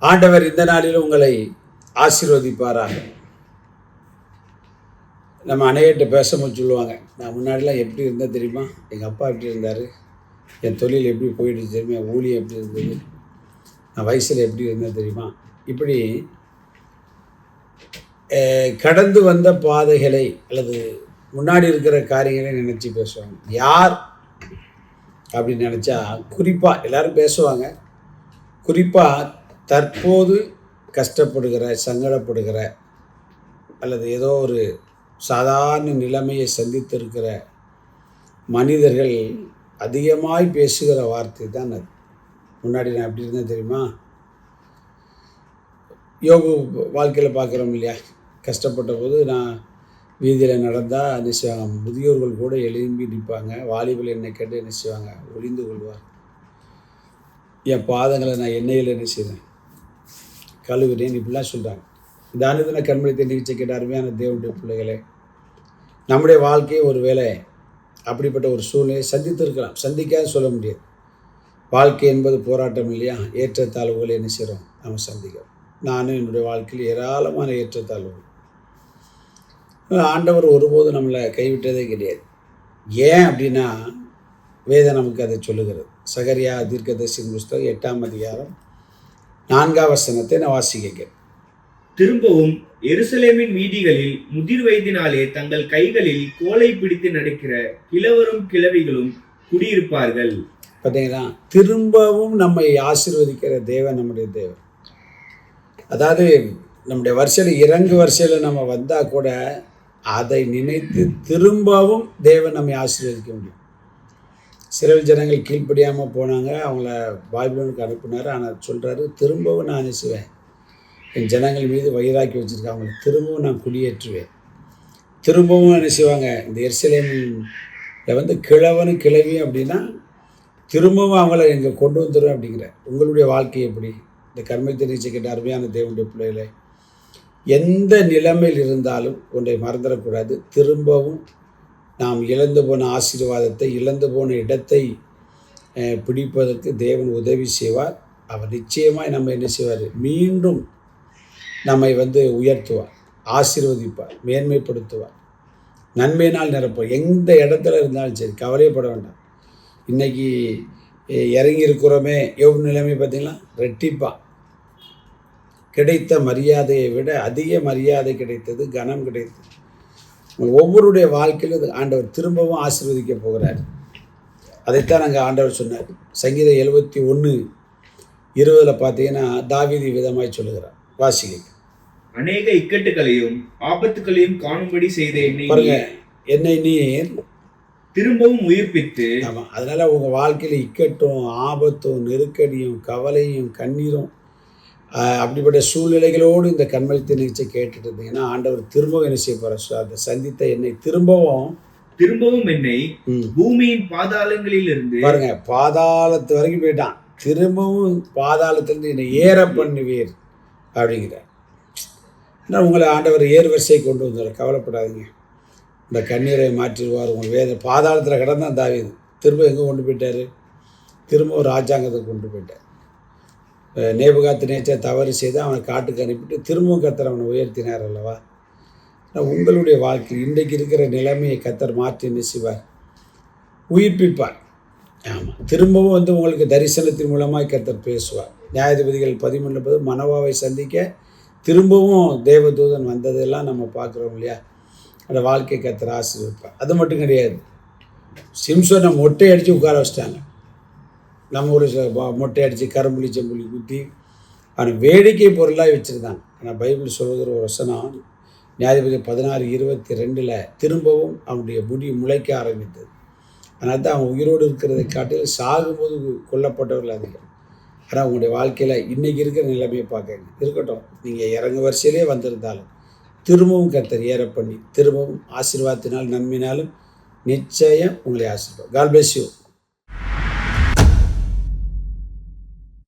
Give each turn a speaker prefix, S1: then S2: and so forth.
S1: ஆண்டவர் இந்த நாளில் உங்களை ஆசீர்வதிப்பாராக. நம்ம அநேகிட்ட பேசும்போது சொல்லுவாங்க, நான் முன்னாடிலாம் எப்படி இருந்தேன் தெரியுமா, எங்கள் அப்பா எப்படி இருந்தார், என் தொழில் எப்படி போயிடுச்சு தெரியுமா, என் ஊழியம் எப்படி இருந்தது, நான் வயசில் எப்படி இருந்தேன் தெரியுமா. இப்படி கடந்து வந்த பாதைகளை அல்லது முன்னாடி இருக்கிற காரியங்களை நினச்சி பேசுவாங்க. யார் அப்படின்னு நினச்சா குறிப்பாக எல்லோரும் பேசுவாங்க. குறிப்பாக தற்போது கஷ்டப்படுகிற, சங்கடப்படுகிற அல்லது ஏதோ ஒரு சாதாரண நிலைமையை சந்தித்திருக்கிற மனிதர்கள் அதிகமாய் பேசுகிற வார்த்தை தான் அது. முன்னாடி நான் எப்படி இருந்தேன் தெரியுமா. யோகு வாழ்க்கையில் பார்க்குறோம் இல்லையா, கஷ்டப்பட்ட போது நான் வீதியில் நடந்தால் என்ன செய்வாங்க, முதியோர்கள் கூட எழும்பி நிற்பாங்க, வாலிபல் என்னை கேட்டு என்ன செய்வாங்க, ஒளிந்து கொள்வார். என் பாதங்களை நான் எண்ணெயில் என்ன செய்வேன், கழுவுறேன், இப்படிலாம் சொல்கிறாங்க. இந்த அனுதின கண்மணி நிகழ்ச்சி கேட்ட அருமையான தேவனுடைய பிள்ளைகளே, நம்முடைய வாழ்க்கையை ஒரு வேளை அப்படிப்பட்ட ஒரு சூழ்நிலையை சந்தித்திருக்கலாம், சந்திக்காது சொல்ல முடியாது. வாழ்க்கை என்பது போராட்டம் இல்லையா, ஏற்றத்தாழ்வுகளை என்ன செய்கிறோம், நம்ம சந்திக்கிறோம். நானும் என்னுடைய வாழ்க்கையில் ஏராளமான ஏற்றத்தாழ்வுகள். ஆண்டவர் ஒருபோதும் நம்மளை கைவிட்டதே கிடையாது. ஏன் அப்படின்னா வேதம் நமக்கு அதை சொல்லுகிறது. சகரியா தீர்க்கதரிசியின் புஸ்தகம் 8ஆம் அதிகாரம் 4ஆம் வசனத்தை நான் வாசிக்கிறேன்.
S2: திரும்பவும் எருசலேமின் வீதிகளில் முதிர் வயதினாலே தங்கள் கைகளில் கோலை பிடித்து நடக்கிற கிழவரும் கிழவிகளும் குடியிருப்பார்கள்.
S1: பார்த்தீங்களா, திரும்பவும் நம்மை ஆசீர்வதிக்கிற தேவன் நம்முடைய தேவன். அதாவது நம்முடைய வரிசையில் இறங்கு வரிசையில் நம்ம வந்தால் கூட அதை நினைத்து திரும்பவும் தேவன் நம்மை ஆசீர்வதிக்க முடியும். சிறையில் ஜனங்கள் கீழ்ப்படியாமல் போனாங்க, அவங்கள பாபிலோனுக்கு அனுப்பினார். ஆனால் சொல்கிறாரு, திரும்பவும் நான் நினைச்சுவேன், என் ஜனங்கள் மீது வயிறாக்கி வச்சுருக்கேன், அவங்களை திரும்பவும் நான் குடியேற்றுவேன். திரும்பவும் என்ன செய்வாங்க, இந்த எருசலேமில் கிழவனும் கிழவியும் அப்படின்னா திரும்பவும் அவங்கள இங்கே கொண்டு வந்துடும் அப்படிங்கிற. உங்களுடைய வாழ்க்கை எப்படி? இந்த கர்மத்தை நிச்சயிக்கிட்ட அருமையான தேவனுடைய பிள்ளைகளே, எந்த நிலைமையில் இருந்தாலும் ஒன்றை மறந்துடக்கூடாது. திரும்பவும் நாம் இழந்து போன ஆசீர்வாதத்தை, இழந்து போன இடத்தை பிடிப்பதற்கு தேவன் உதவி செய்வார். அவர் நிச்சயமாய் நம்ம என்ன செய்வார், மீண்டும் நம்மை உயர்த்துவார், ஆசீர்வதிப்பார், மேன்மைப்படுத்துவார், நன்மையினால் நிரப்புவார். எந்த இடத்துல இருந்தாலும் சரி, கவலைப்பட வேண்டாம். இன்றைக்கி இறங்கி இருக்கிறோமே, எவ்வளோ நிலைமை பார்த்திங்களா, ரெட்டிப்பா கிடைத்த மரியாதையை விட அதிக மரியாதை கிடைத்தது, கனம் கிடைத்தது. ஒவ்வொருடைய வாழ்க்கையிலும் ஆண்டவர் திரும்பவும் ஆசீர்வதிக்க போகிறார். அதைத்தான் நாங்கள் ஆண்டவர் சொன்னார். சங்கீதம் 71:20 பார்த்தீங்கன்னா தாவீது விதமாய் சொல்லுகிறார். வாசிக்க,
S2: அநேக இக்கட்டுகளையும் ஆபத்துகளையும் காணும்படி செய்த
S1: என்னை நீர்
S2: திரும்பவும் உயிர்ப்பித்து.
S1: ஆமாம், அதனால் உங்கள் வாழ்க்கையில் இக்கட்டும் ஆபத்தும் நெருக்கடியும் கவலையும் கண்ணீரும் அப்படிப்பட்ட சூழ்நிலைகளோடு இந்த கண்மணித்த நிகழ்ச்சியை கேட்டுட்டு இருந்தீங்கன்னா ஆண்டவர் திரும்பவும் என்ன செய்ய போகிறார், அந்த சந்தித்த என்னை திரும்பவும்
S2: என்னை பூமியின் பாதாளங்களில் இருந்து,
S1: பாருங்க, பாதாளத்து வரைக்கும் போயிட்டான், திரும்பவும் பாதாளத்திலிருந்து என்னை ஏற பண்ணுவீர் அப்படிங்கிறார். ஆனால் உங்களை ஆண்டவர் ஏறு வரிசை கொண்டு வந்தார். கவலைப்படாதீங்க, இந்த கண்ணீரை மாற்றிடுவார். உங்கள் பாதாளத்தில் கிடந்தான் தாவீது, திரும்ப எங்கே கொண்டு போயிட்டார், திரும்ப ஒரு ராஜாங்கத்தை கொண்டு போயிட்டார். நேபுகாத்நேச்சர் தவறு செய்து அவனை காட்டுக்கு அனுப்பிட்டு திரும்பவும் கர்த்தர் அவனை உயர்த்தினார் அல்லவா. உங்களுடைய வாழ்க்கை இன்றைக்கு இருக்கிற நிலைமையை கர்த்தர் மாற்றி என்ன செய்வார், உயிர்ப்பிப்பார். ஆமாம், திரும்பவும் உங்களுக்கு தரிசனத்தின் மூலமாக கர்த்தர் பேசுவார். நியாயாதிபதிகள் 13 மனோவாவை சந்திக்க திரும்பவும் தேவதூதன் வந்ததெல்லாம் நம்ம பார்க்குறோம் இல்லையா. அந்த வாழ்க்கை கர்த்தர் ஆசீர்வதிப்பார். அது மட்டும் கிடையாது, சிம்சோனை மொட்டை அடித்து உட்கார வச்சிட்டாங்க. நம்ம ஒரு மொட்டை அடித்து கரும்புலி செம்புலி குத்தி அவனை வேடிக்கை பொருளாக வச்சுருந்தாங்க. ஆனால் பைபிள் சொல்கிற ஒரு வசனம் நியாயாதிபதி 16:22 திரும்பவும் அவனுடைய முடி முளைக்க ஆரம்பித்தது. அதனால் தான் அவன் உயிரோடு இருக்கிறதை காட்டில் சாகும்போது கொல்லப்பட்டவர்கள் அதிகம். ஆனால் அவங்களுடைய வாழ்க்கையில் இன்றைக்கி இருக்கிற நிலைமையை பார்க்க இருக்கட்டும், நீங்கள் இறங்கு வரிசையிலே வந்திருந்தாலும் திரும்பவும் கர்த்தர் ஏற பண்ணி திரும்பவும் ஆசீர்வாதத்தினால் நன்மையினாலும் நிச்சயம் உங்களை ஆசீர்வாதம். God bless you.